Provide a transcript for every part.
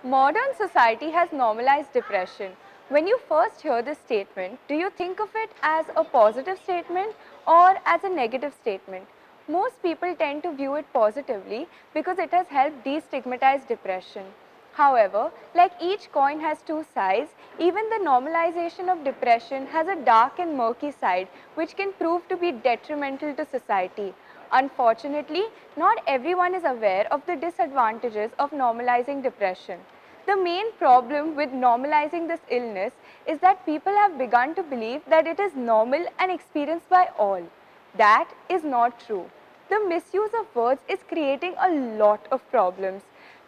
Modern society has normalized depression. When you first hear this statement, do you think of it as a positive statement or as a negative statement? Most people tend to view it positively because it has helped destigmatize depression. However, like each coin has two sides, even the normalization of depression has a dark and murky side which can prove to be detrimental to society. Unfortunately, not everyone is aware of the disadvantages of normalizing depression. The main problem with normalizing this illness is that people have begun to believe that it is normal and experienced by all. That is not true. The misuse of words is creating a lot of problems.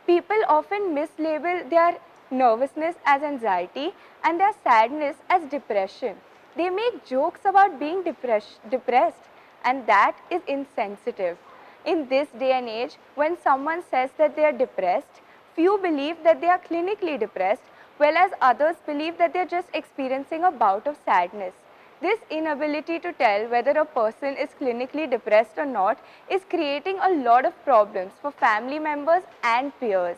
People often mislabel their nervousness as anxiety and their sadness as depression. They make jokes about being depressed, and that is insensitive. In this day and age, when someone says that they are depressed, few believe that they are clinically depressed, whereas others believe that they are just experiencing a bout of sadness. This inability to tell whether a person is clinically depressed or not is creating a lot of problems for family members and peers.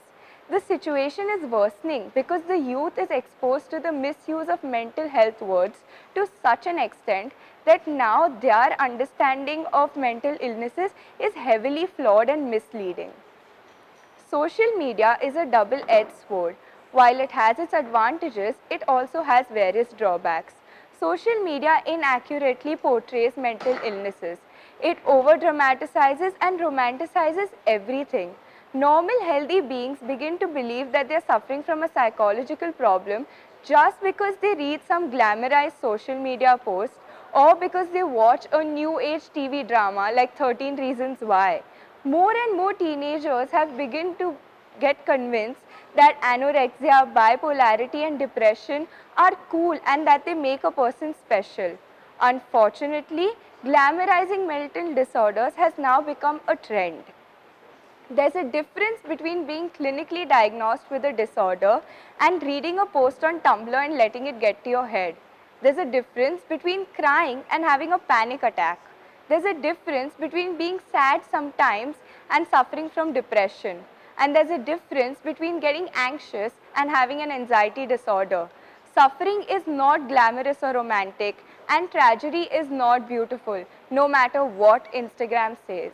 The situation is worsening because the youth is exposed to the misuse of mental health words to such an extent that now their understanding of mental illnesses is heavily flawed and misleading. Social media is a double-edged sword. While it has its advantages, it also has various drawbacks. Social media inaccurately portrays mental illnesses. It over-dramatizes and romanticizes everything. Normal, healthy beings begin to believe that they are suffering from a psychological problem just because they read some glamorized social media post or because they watch a new age TV drama like 13 Reasons Why. More and more teenagers have begun to get convinced that anorexia, bipolarity and depression are cool and that they make a person special. Unfortunately, glamorizing mental disorders has now become a trend. There's a difference between being clinically diagnosed with a disorder and reading a post on Tumblr and letting it get to your head. There's a difference between crying and having a panic attack. There's a difference between being sad sometimes and suffering from depression. And there's a difference between getting anxious and having an anxiety disorder. Suffering is not glamorous or romantic, and tragedy is not beautiful, no matter what Instagram says.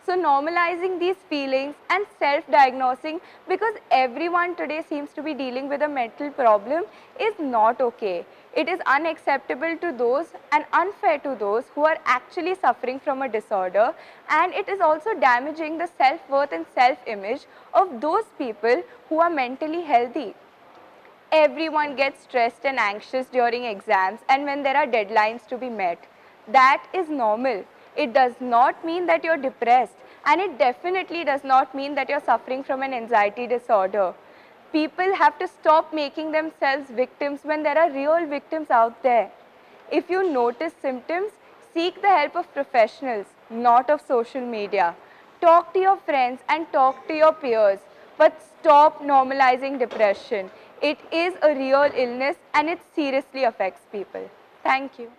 So normalizing these feelings and self-diagnosing, because everyone today seems to be dealing with a mental problem, is not okay. It is unacceptable to those and unfair to those who are actually suffering from a disorder, and it is also damaging the self-worth and self-image of those people who are mentally healthy. Everyone gets stressed and anxious during exams and when there are deadlines to be met. That is normal. It does not mean that you're depressed, and it definitely does not mean that you're suffering from an anxiety disorder. People have to stop making themselves victims when there are real victims out there. If you notice symptoms, seek the help of professionals, not of social media. Talk to your friends and talk to your peers, but stop normalizing depression. It is a real illness and it seriously affects people. Thank you.